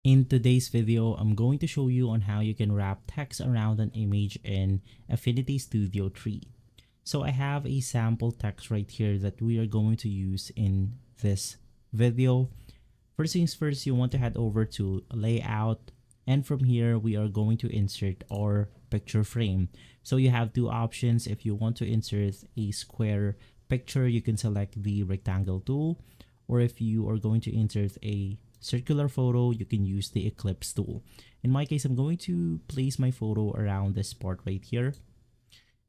In today's video, I'm going to show you on how you can wrap text around an image in Affinity Studio 3. So I have a sample text right here that we are going to use in this video. First things first, you want to head over to Layout, and from here we are going to insert our picture frame. So you have two options. If you want to insert a square picture, you can select the rectangle tool, or if you are going to insert a circular photo, you can use the ellipse tool. In my case, I'm going to place my photo around this part right here,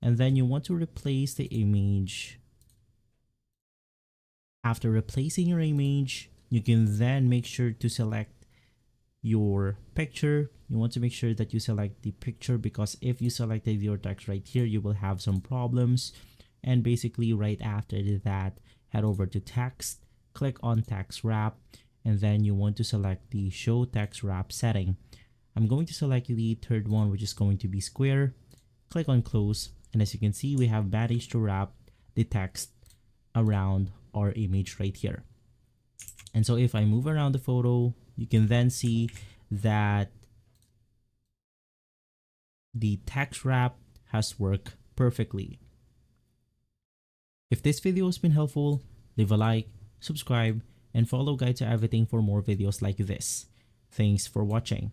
and then you want to replace the image. After replacing your image, you can then make sure to select your picture. You want to make sure that you select the picture, because if you selected your text right here, you will have some problems. And basically right after that, head over to text, click on text wrap, and then you want to select the show text wrap setting. I'm going to select the third one, which is going to be square. Click on close, and as you can see, we have managed to wrap the text around our image right here. And so if I move around the photo, you can then see that the text wrap has worked perfectly. If this video has been helpful, leave a like, subscribe, and follow Guide to Everything for more videos like this. Thanks for watching.